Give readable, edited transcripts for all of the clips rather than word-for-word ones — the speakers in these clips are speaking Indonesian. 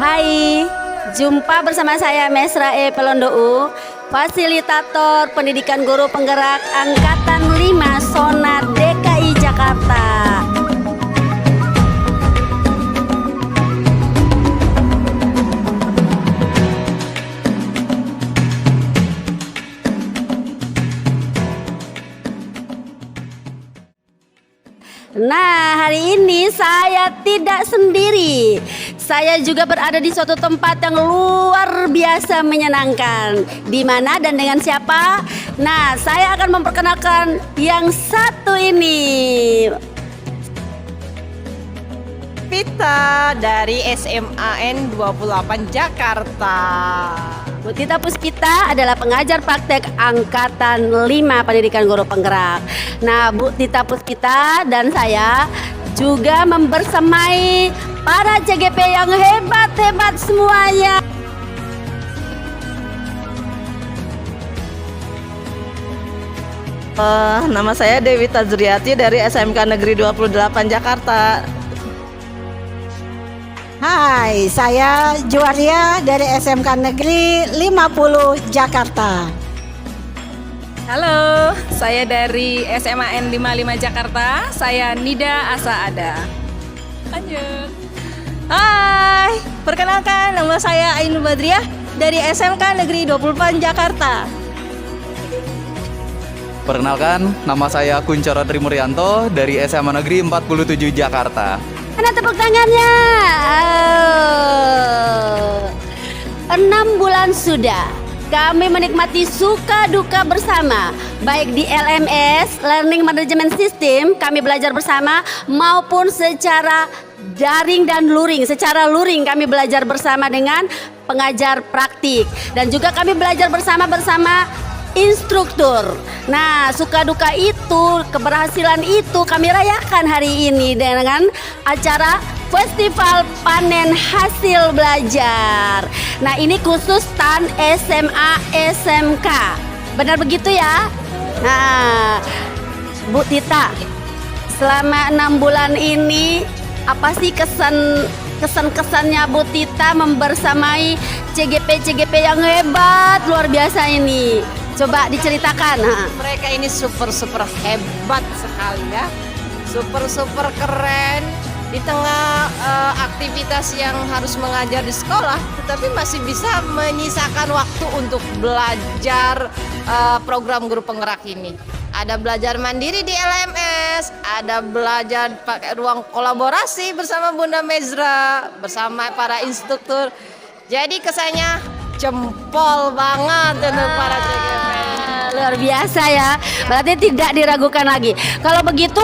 Hai, jumpa bersama saya Mesra E. Pelondou, fasilitator pendidikan guru penggerak Angkatan 5 Sonat DKI Jakarta. Nah, hari ini saya tidak sendiri. Saya juga berada di suatu tempat yang luar biasa menyenangkan. Di mana dan dengan siapa? Nah, saya akan memperkenalkan yang satu ini. Pita dari SMAN 28 Jakarta. Bu Tita Puspita adalah pengajar praktek Angkatan 5 Pendidikan Guru Penggerak. Nah, Bu Tita Puspita dan saya juga membersamai para CGP yang hebat-hebat semuanya. Nama saya Dewi Tazriati dari SMK Negeri 28 Jakarta. Hai, saya Juwaria dari SMK Negeri 50 Jakarta. Halo, saya dari SMAN 55 Jakarta. Saya Nida Asaada. Lanjut. Hai, perkenalkan nama saya Ainul Badriah dari SMK Negeri 24 Jakarta. Perkenalkan, nama saya Kuncoro Trimuryanto dari SMA Negeri 47 Jakarta. Mana tepuk tangannya? 6 bulan sudah kami menikmati suka duka bersama, baik di LMS Learning Management System kami belajar bersama, maupun secara daring dan luring. Secara luring kami belajar bersama dengan pengajar praktik, dan juga kami belajar bersama instruktur. Nah, suka duka itu, keberhasilan itu kami rayakan hari ini dengan acara Festival Panen Hasil Belajar. Nah, ini khusus TAN SMA SMK. Benar begitu ya? Nah, Bu Tita, selama 6 bulan ini apa sih kesan-kesannya Bu Tita membersamai CGP yang hebat luar biasa ini? Coba diceritakan. Mereka ini super hebat sekali ya. Super keren. Di tengah aktivitas yang harus mengajar di sekolah, tetapi masih bisa menyisakan waktu untuk belajar program guru penggerak ini. Ada belajar mandiri di LMS, ada belajar pakai ruang kolaborasi bersama Bunda Mezra, bersama para instruktur. Jadi kesannya jempol banget untuk para CGP. Luar biasa ya. Berarti tidak diragukan lagi. Kalau begitu,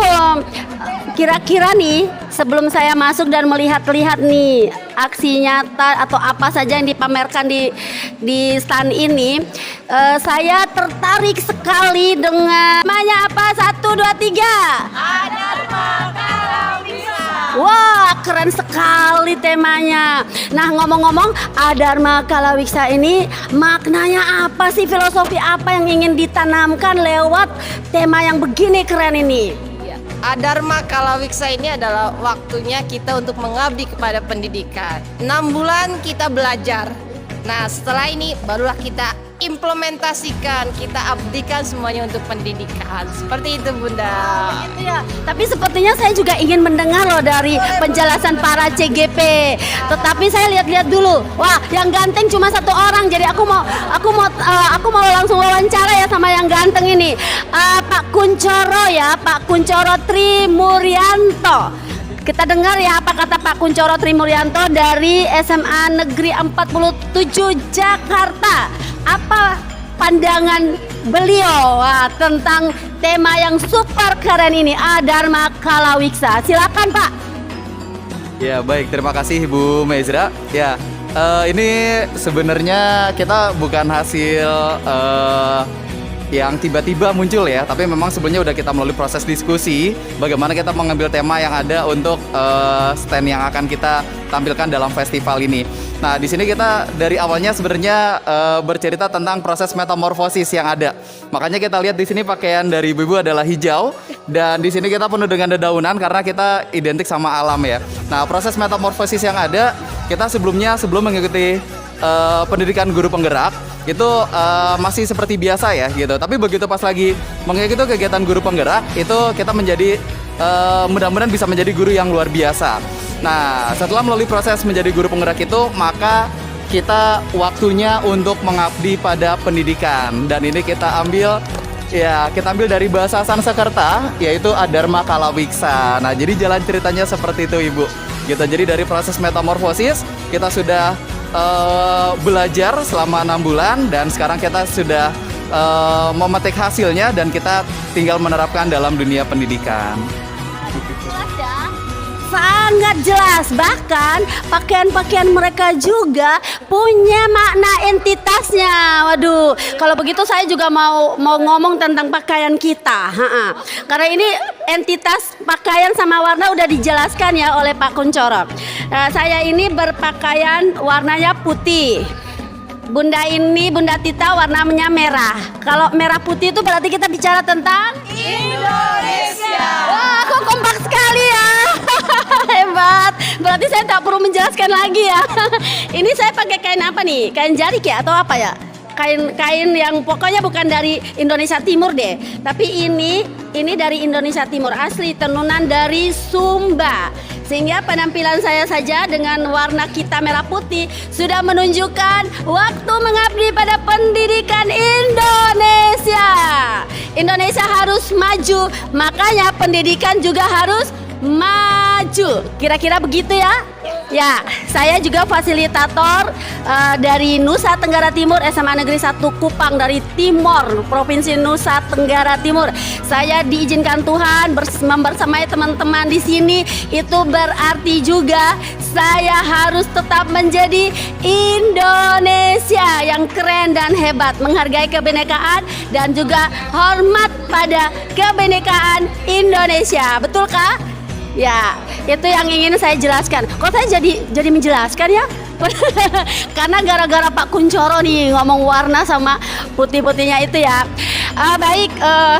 kira-kira nih sebelum saya masuk dan melihat-lihat nih aksi nyata atau apa saja yang dipamerkan di stand ini, saya tertarik sekali dengan namanya apa? 1, 2, 3. Adharma Kalawisa. Wah, keren sekali temanya. Nah, ngomong-ngomong, Adharma Kalawiksa ini maknanya apa sih? Filosofi apa yang ingin ditanamkan lewat tema yang begini keren ini? Adharma Kalawiksa ini adalah waktunya kita untuk mengabdi kepada pendidikan. 6 bulan kita belajar. Nah, setelah ini barulah kita implementasikan, kita abdikan semuanya untuk pendidikan. Seperti itu, Bunda. Gitu ya. Tapi sepertinya saya juga ingin mendengar loh dari penjelasan para CGP. Tetapi saya lihat-lihat dulu. Wah, yang ganteng cuma 1 orang. Jadi aku mau langsung wawancara ya sama yang ganteng ini. Pak Kuncoro ya, Pak Kuncoro Trimuryanto. Kita dengar ya apa kata Pak Kuncoro Trimuryanto dari SMA Negeri 47 Jakarta. Apa pandangan beliau tentang tema yang super keren ini, Adharma Kalawiksa? Silakan Pak. Ya baik, terima kasih Bu Mezra. Ya, ini sebenarnya kita bukan hasil yang tiba-tiba muncul ya, tapi memang sebelumnya udah kita melalui proses diskusi bagaimana kita mengambil tema yang ada untuk stand yang akan kita tampilkan dalam festival ini. Nah, di sini kita dari awalnya sebenarnya bercerita tentang proses metamorfosis yang ada. Makanya kita lihat di sini pakaian dari ibu-ibu adalah hijau dan di sini kita penuh dengan dedaunan karena kita identik sama alam ya. Nah, proses metamorfosis yang ada, kita sebelum mengikuti pendidikan guru penggerak itu masih seperti biasa ya gitu. Tapi begitu pas lagi mengikuti kegiatan guru penggerak itu kita menjadi mudah-mudahan bisa menjadi guru yang luar biasa. Nah, setelah melalui proses menjadi guru penggerak itu, maka kita waktunya untuk mengabdi pada pendidikan. Dan ini kita ambil dari bahasa Sanskerta yaitu Adharma Kalawiksa. Nah, jadi jalan ceritanya seperti itu Ibu. Gitu. Jadi dari proses metamorfosis kita sudah belajar selama 6 bulan dan sekarang kita sudah memetik hasilnya dan kita tinggal menerapkan dalam dunia pendidikan. Jelas ya? Sangat jelas, bahkan pakaian-pakaian mereka juga punya makna entitasnya. Waduh, kalau begitu saya juga mau ngomong tentang pakaian kita. Karena ini entitas pakaian sama warna udah dijelaskan ya oleh Pak Kuncoro. Saya ini berpakaian warnanya putih. Bunda Tita warnanya merah. Kalau merah putih itu berarti kita bicara tentang Indonesia. Wah, kok kompak sekali ya. Hebat. Berarti saya tak perlu menjelaskan lagi ya. Ini saya pakai kain apa nih? Kain jarik ya atau apa ya? Kain yang pokoknya bukan dari Indonesia Timur deh. Tapi ini dari Indonesia Timur asli, tenunan dari Sumba. Sehingga penampilan saya saja dengan warna kita merah putih sudah menunjukkan waktu mengabdi pada pendidikan Indonesia. Indonesia harus maju, makanya pendidikan juga harus maju. Kira-kira begitu ya? Ya, saya juga fasilitator dari Nusa Tenggara Timur, SMA Negeri 1 Kupang dari Timor, Provinsi Nusa Tenggara Timur. Saya diizinkan Tuhan membersamai teman-teman di sini. Itu berarti juga saya harus tetap menjadi Indonesia yang keren dan hebat, menghargai kebinekaan dan juga hormat pada kebinekaan Indonesia. Betul Kak? Ya, itu yang ingin saya jelaskan. Kok saya jadi menjelaskan ya? Karena gara-gara Pak Kuncoro nih ngomong warna sama putih-putihnya itu ya. Baik,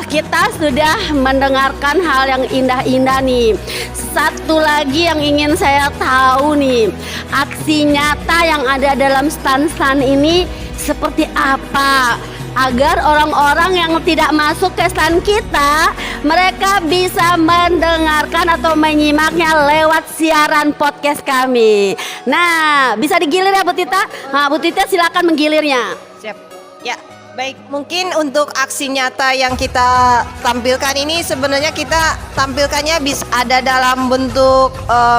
kita sudah mendengarkan hal yang indah-indah nih. Satu lagi yang ingin saya tahu nih, aksi nyata yang ada dalam stand-stand ini seperti apa? Agar orang-orang yang tidak masuk ke stand kita, mereka bisa mendengarkan atau menyimaknya lewat siaran podcast kami. Nah, bisa digilir ya Bu Tita? Nah, Bu Tita silakan menggilirnya. Siap. Ya, baik. Mungkin untuk aksi nyata yang kita tampilkan ini sebenarnya kita tampilkannya bisa ada dalam bentuk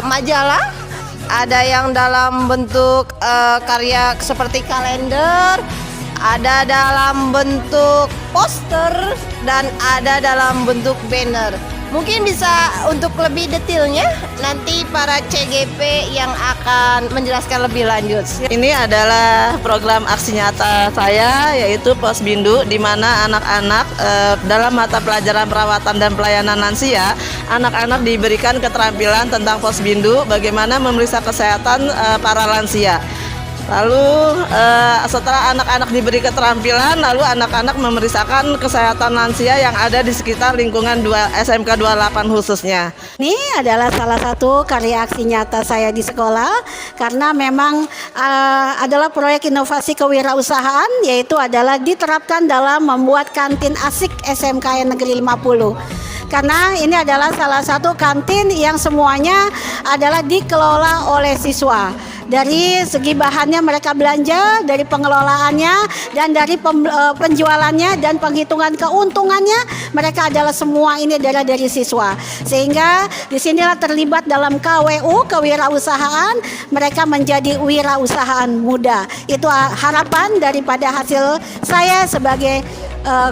majalah, ada yang dalam bentuk karya seperti kalender, ada dalam bentuk poster, dan ada dalam bentuk banner. Mungkin bisa untuk lebih detailnya nanti para CGP yang akan menjelaskan lebih lanjut. Ini adalah program aksi nyata saya, yaitu Posbindu, di mana anak-anak dalam mata pelajaran perawatan dan pelayanan lansia, anak-anak diberikan keterampilan tentang Posbindu, bagaimana memeriksa kesehatan para lansia. Lalu setelah anak-anak diberi keterampilan, lalu anak-anak memeriksakan kesehatan lansia yang ada di sekitar lingkungan SMK 28 khususnya. Ini adalah salah satu karya aksi nyata saya di sekolah, karena memang adalah proyek inovasi kewirausahaan, yaitu adalah diterapkan dalam membuat kantin asik SMK Negeri 50. Karena ini adalah salah satu kantin yang semuanya adalah dikelola oleh siswa. Dari segi bahannya mereka belanja, dari pengelolaannya, dan dari penjualannya dan penghitungan keuntungannya, mereka adalah semua ini adalah dari siswa. Sehingga disinilah terlibat dalam KWU, kewirausahaan, mereka menjadi wirausahaan muda. Itu harapan daripada hasil saya sebagai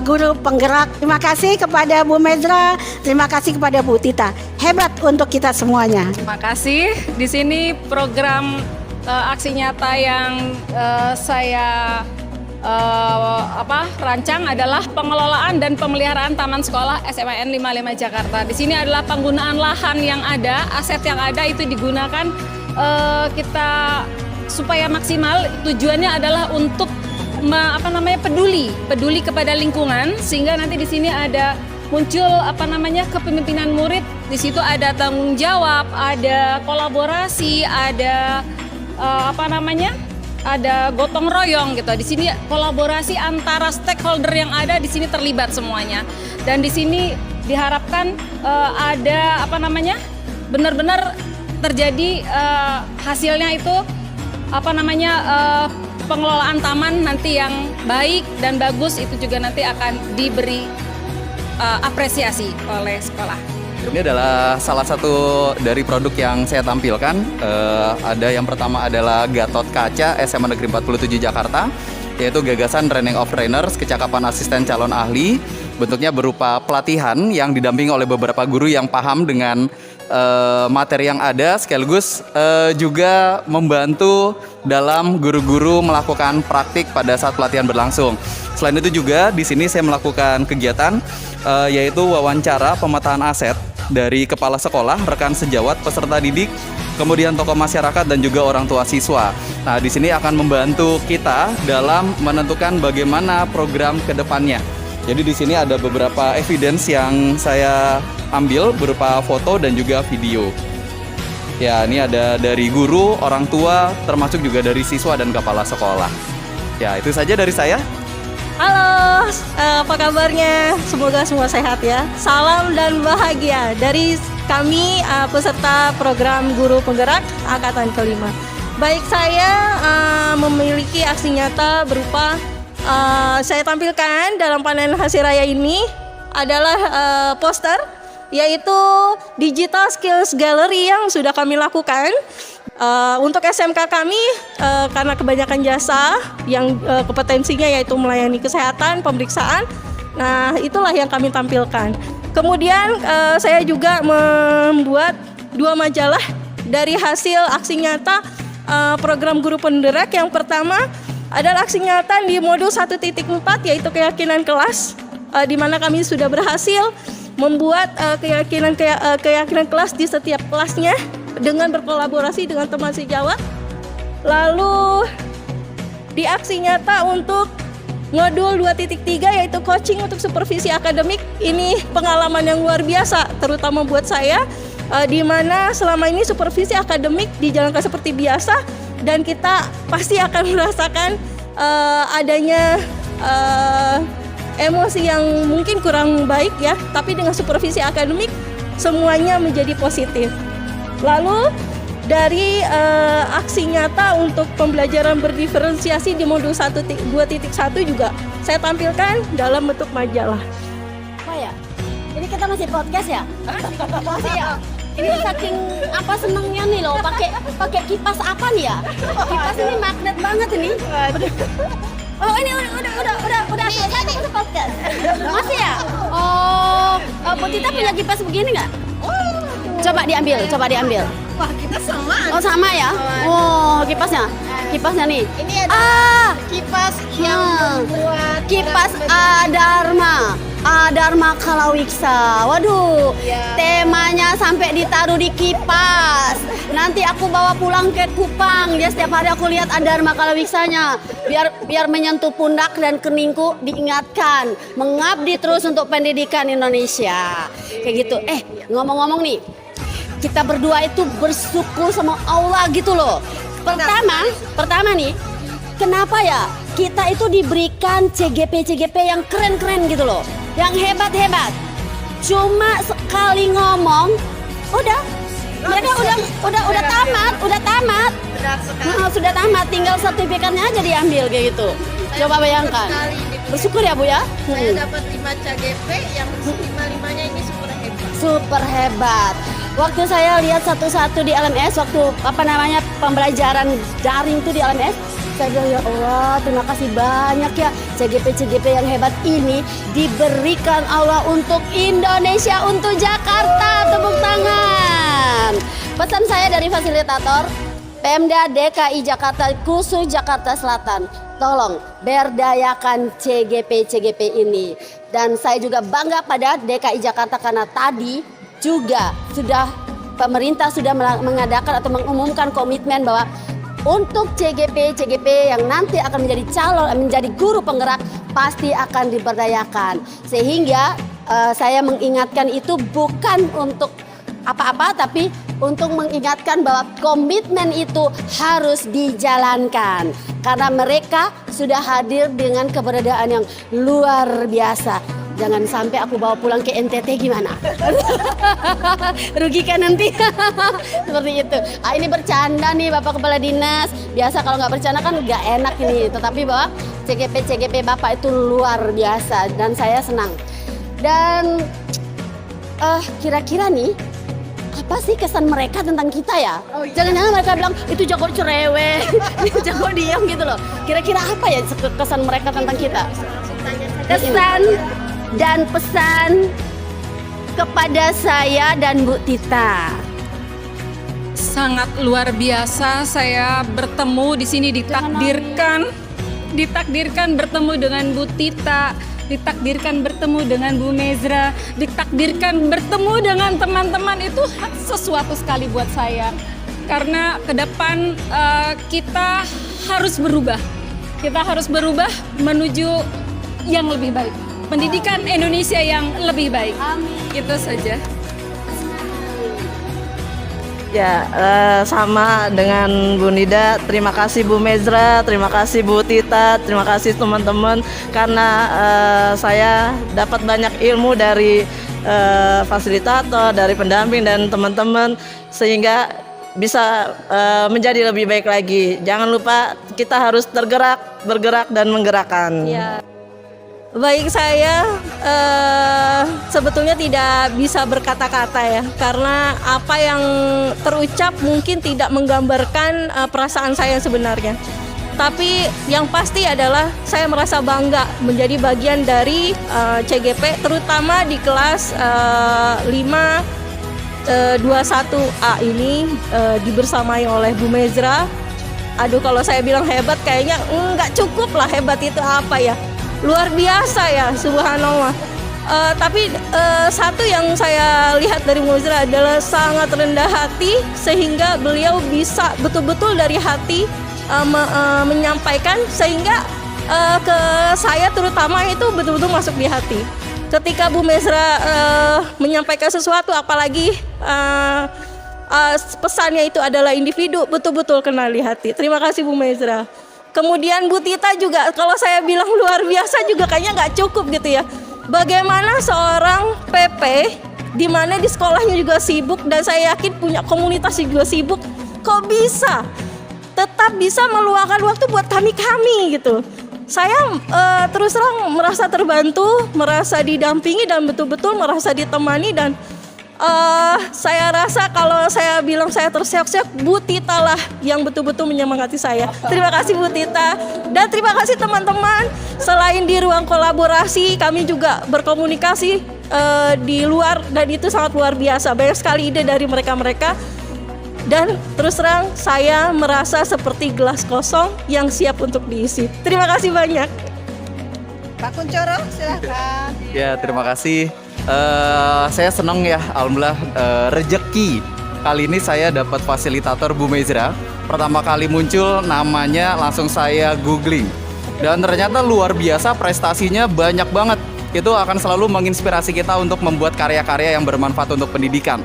guru penggerak. Terima kasih kepada Bu Medra, terima kasih kepada Bu Tita. Hebat untuk kita semuanya. Terima kasih. Di sini program aksi nyata yang saya rancang adalah pengelolaan dan pemeliharaan Taman Sekolah SMAN 55 Jakarta. Di sini adalah penggunaan lahan yang ada, aset yang ada itu digunakan kita supaya maksimal. Tujuannya adalah untuk peduli kepada lingkungan, sehingga nanti di sini ada muncul kepemimpinan murid. Di situ ada tanggung jawab, ada kolaborasi, ada ada gotong royong gitu. Di sini kolaborasi antara stakeholder yang ada di sini terlibat semuanya. Dan di sini diharapkan ada benar-benar terjadi hasilnya itu pengelolaan taman nanti yang baik dan bagus, itu juga nanti akan diberi apresiasi oleh sekolah. Ini adalah salah satu dari produk yang saya tampilkan. Ada yang pertama adalah Gatot Kaca SMA Negeri 47 Jakarta, yaitu gagasan Training of Trainers, kecakapan asisten calon ahli. Bentuknya berupa pelatihan yang didampingi oleh beberapa guru yang paham dengan materi yang ada, sekaligus juga membantu dalam guru-guru melakukan praktik pada saat pelatihan berlangsung. Selain itu juga di sini saya melakukan kegiatan yaitu wawancara pemetaan aset dari kepala sekolah, rekan sejawat, peserta didik, kemudian tokoh masyarakat dan juga orang tua siswa. Nah, di sini akan membantu kita dalam menentukan bagaimana program ke depannya. Jadi di sini ada beberapa evidence yang saya ambil berupa foto dan juga video. Ya, ini ada dari guru, orang tua, termasuk juga dari siswa dan kepala sekolah. Ya, itu saja dari saya. Halo, apa kabarnya? Semoga semua sehat ya. Salam dan bahagia dari kami peserta program Guru Penggerak Angkatan kelima. Baik, saya memiliki aksi nyata berupa saya tampilkan dalam panen hasil raya ini adalah poster, yaitu Digital Skills Gallery yang sudah kami lakukan. Untuk SMK kami, karena kebanyakan jasa yang kompetensinya yaitu melayani kesehatan, pemeriksaan, nah itulah yang kami tampilkan. Kemudian saya juga membuat 2 majalah dari hasil aksi nyata program Guru Penggerak. Yang pertama adalah aksi nyata di modul 1.4, yaitu keyakinan kelas, di mana kami sudah berhasil membuat keyakinan kelas di setiap kelasnya dengan berkolaborasi dengan teman sejawat. Lalu di aksi nyata untuk modul 2.3, yaitu coaching untuk supervisi akademik, ini pengalaman yang luar biasa terutama buat saya, di mana selama ini supervisi akademik dijalankan seperti biasa dan kita pasti akan merasakan adanya emosi yang mungkin kurang baik ya, tapi dengan supervisi akademik semuanya menjadi positif. Lalu dari aksi nyata untuk pembelajaran berdiferensiasi di modul 2.1 juga saya tampilkan dalam bentuk majalah. Apa ya? Ini kita masih podcast ya? Masih ya? Ini saking senengnya nih loh, pakai kipas apa nih ya? Kipas ini magnet banget ini. Oh, ini udah selesai podcast. Masih ya? Oh, Bu Tita punya kipas begini nggak? Coba diambil. Wah, kita sama. Oh, sama ya? Oh, kipasnya nih. Ini ada kipas yang membuat kipas Dharma Kalawiksa. Waduh, temanya sampai ditaruh di kipas. Nanti aku bawa pulang ke Kupang. Dia setiap hari aku lihat Dharma Kalawiksanya. Biar menyentuh pundak dan keningku, diingatkan mengabdi terus untuk pendidikan Indonesia. Kayak gitu. Ngomong-ngomong nih, kita berdua itu bersyukur sama Allah gitu loh. Pertama nih, kenapa ya kita itu diberikan CGP yang keren-keren gitu loh, yang hebat-hebat. Cuma sekali ngomong, mereka udah tamat. Sudah tamat, tinggal sertifikatnya aja diambil kayak gitu. Coba bayangkan. Bersyukur ya Bu ya. Saya dapat 5 CGP, yang 5-5-nya ini super hebat. Waktu saya lihat satu-satu di LMS, waktu pembelajaran daring itu di LMS, saya bilang ya Allah, terima kasih banyak ya CGP yang hebat ini diberikan Allah untuk Indonesia, untuk Jakarta. Tepuk tangan. Pesan saya dari fasilitator, Pemda DKI Jakarta khusus Jakarta Selatan, tolong berdayakan CGP ini. Dan saya juga bangga pada DKI Jakarta karena tadi juga pemerintah sudah mengadakan atau mengumumkan komitmen bahwa untuk CGP yang nanti akan menjadi guru penggerak pasti akan diberdayakan. Sehingga saya mengingatkan itu bukan untuk apa-apa, tapi untuk mengingatkan bahwa komitmen itu harus dijalankan. Karena mereka sudah hadir dengan keberadaan yang luar biasa. Jangan sampai aku bawa pulang ke NTT gimana? Rugi kan nanti? Seperti itu. Ini bercanda nih Bapak Kepala Dinas. Biasa kalau nggak bercanda kan nggak enak ini. Tetapi bahwa CGP Bapak itu luar biasa dan saya senang. Dan kira-kira nih apa sih kesan mereka tentang kita ya? Jangan-jangan mereka bilang itu jago cerewet, jago diam gitu loh. Kira-kira apa ya kesan mereka tentang kita? Kesan dan pesan kepada saya dan Bu Tita. Sangat luar biasa, saya bertemu di sini ditakdirkan bertemu dengan Bu Tita, ditakdirkan bertemu dengan Bu Mezra, ditakdirkan bertemu dengan teman-teman. Itu sesuatu sekali buat saya. Karena ke depan kita harus berubah. Kita harus berubah menuju yang lebih baik. Pendidikan Indonesia yang lebih baik. Amin. Itu saja. Ya, sama dengan Bu Nida, terima kasih Bu Mezra, terima kasih Bu Tita, terima kasih teman-teman karena saya dapat banyak ilmu dari fasilitator, dari pendamping dan teman-teman sehingga bisa menjadi lebih baik lagi. Jangan lupa kita harus bergerak dan menggerakkan. Ya. Baik, saya sebetulnya tidak bisa berkata-kata ya, karena apa yang terucap mungkin tidak menggambarkan perasaan saya sebenarnya. Tapi yang pasti adalah saya merasa bangga menjadi bagian dari CGP, terutama di kelas 521A ini dibersamai oleh Bu Mezra. Aduh, kalau saya bilang hebat kayaknya nggak cukup lah, hebat itu apa ya? Luar biasa ya, subhanallah. Tapi satu yang saya lihat dari Bu Mezra adalah sangat rendah hati, sehingga beliau bisa betul-betul dari hati menyampaikan, sehingga ke saya terutama itu betul-betul masuk di hati. Ketika Bu Mezra menyampaikan sesuatu, apalagi pesannya itu adalah individu, betul-betul kena di hati. Terima kasih Bu Mezra. Kemudian Bu Tita juga, kalau saya bilang luar biasa juga kayaknya nggak cukup gitu ya. Bagaimana seorang PP di mana di sekolahnya juga sibuk dan saya yakin punya komunitas juga sibuk, kok bisa tetap bisa meluangkan waktu buat kami gitu. Saya terus terang merasa terbantu, merasa didampingi dan betul-betul merasa ditemani dan saya rasa kalau saya bilang saya terseok-seok, Bu Tita lah yang betul-betul menyemangati saya. Terima kasih Bu Tita dan terima kasih teman-teman. Selain di ruang kolaborasi, kami juga berkomunikasi di luar dan itu sangat luar biasa. Banyak sekali ide dari mereka-mereka dan terus terang saya merasa seperti gelas kosong yang siap untuk diisi. Terima kasih banyak. Pak Kuncoro, silahkan. Ya, terima kasih. Saya senang ya, alhamdulillah rejeki kali ini saya dapat fasilitator Bu Mezra. Pertama kali muncul namanya langsung saya googling dan ternyata luar biasa, prestasinya banyak banget. Itu akan selalu menginspirasi kita untuk membuat karya-karya yang bermanfaat untuk pendidikan.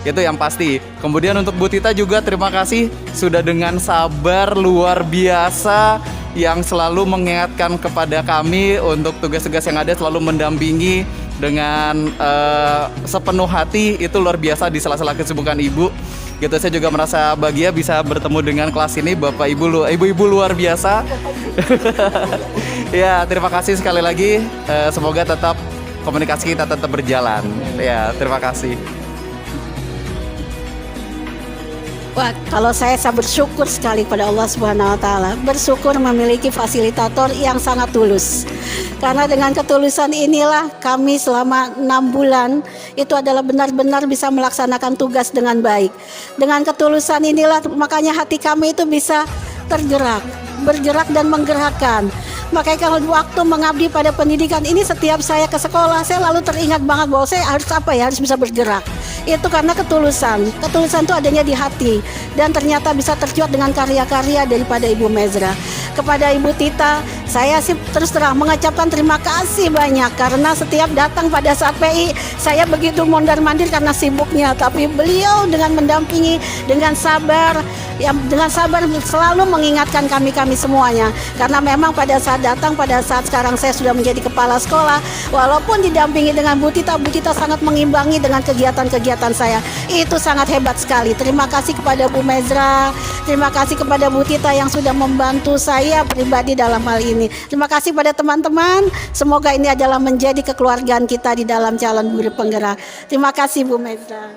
Itu yang pasti. Kemudian untuk Bu Tita juga terima kasih sudah dengan sabar luar biasa yang selalu mengingatkan kepada kami untuk tugas-tugas yang ada, selalu mendampingi dengan sepenuh hati. Itu luar biasa di sela-sela kesibukan Ibu. Gitu, saya juga merasa bahagia bisa bertemu dengan kelas ini, Bapak Ibu luar biasa. Ya, terima kasih sekali lagi. Semoga tetap komunikasi kita tetap berjalan. Ya, terima kasih. Wah, kalau saya bersyukur sekali pada Allah Subhanahu wa taala. Bersyukur memiliki fasilitator yang sangat tulus. Karena dengan ketulusan inilah kami selama 6 bulan itu adalah benar-benar bisa melaksanakan tugas dengan baik. Dengan ketulusan inilah makanya hati kami itu bisa tergerak, bergerak dan menggerakkan. Makanya kalau waktu mengabdi pada pendidikan ini, setiap saya ke sekolah saya lalu teringat banget bahwa saya harus apa ya, harus bisa bergerak. Itu karena ketulusan. Ketulusan itu adanya di hati dan ternyata bisa tercuat dengan karya-karya daripada Ibu Mezra. Kepada Ibu Tita, saya sih terus terang mengucapkan terima kasih banyak karena setiap datang pada saat PI saya begitu mondar-mandir karena sibuknya, tapi beliau dengan mendampingi dengan sabar, yang dengan sabar selalu mengingatkan kami semuanya. Karena memang pada saat datang, pada saat sekarang saya sudah menjadi kepala sekolah, walaupun didampingi dengan Bu Tita sangat mengimbangi dengan kegiatan-kegiatan saya. Itu sangat hebat sekali. Terima kasih kepada Bu Mezra, terima kasih kepada Bu Tita yang sudah membantu saya pribadi dalam hal ini. Terima kasih pada teman-teman. Semoga ini adalah menjadi kekeluargaan kita di dalam calon guru penggerak. Terima kasih Bu Mezra.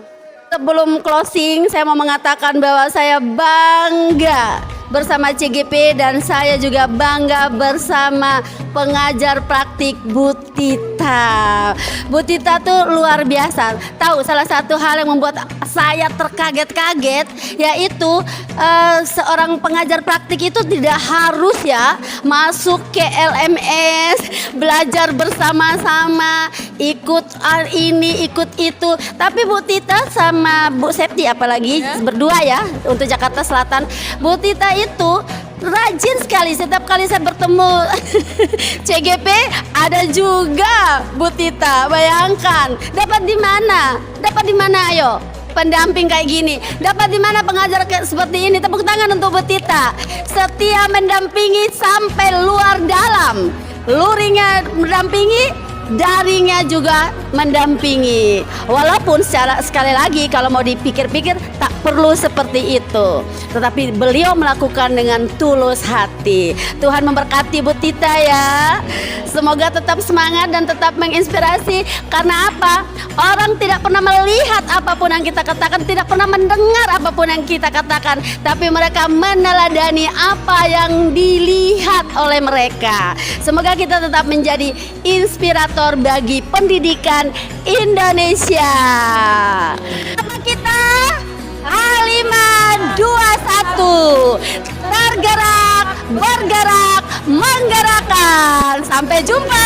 Sebelum closing, saya mau mengatakan bahwa saya bangga bersama CGP dan saya juga bangga bersama pengajar praktik Bu Tita. Bu Tita tuh luar biasa. Tahu salah satu hal yang membuat saya terkaget-kaget yaitu seorang pengajar praktik itu tidak harus ya masuk ke LMS, belajar bersama-sama, ikut ini, ikut itu. Tapi Bu Tita sama Bu Septi apalagi berdua ya untuk Jakarta Selatan. Bu Tita itu rajin sekali. Setiap kali saya bertemu CGP ada juga Bu Tita. Bayangkan, dapat di mana? Dapat di mana ayo? Pendamping kayak gini. Dapat di mana pengajar seperti ini? Tepuk tangan untuk Bu Tita. Setia mendampingi sampai luar dalam. Luringnya mendampingi, daringnya juga mendampingi. Walaupun secara sekali lagi kalau mau dipikir-pikir tak perlu seperti itu, tetapi beliau melakukan dengan tulus hati. Tuhan memberkati Bu Tita ya. Semoga tetap semangat dan tetap menginspirasi. Karena apa? Orang tidak pernah melihat apapun yang kita katakan, tidak pernah mendengar apapun yang kita katakan, tapi mereka meneladani apa yang dilihat oleh mereka. Semoga kita tetap menjadi inspirator bagi pendidikan Indonesia. Nama kita H521, tergerak, bergerak, menggerakkan. Sampai jumpa.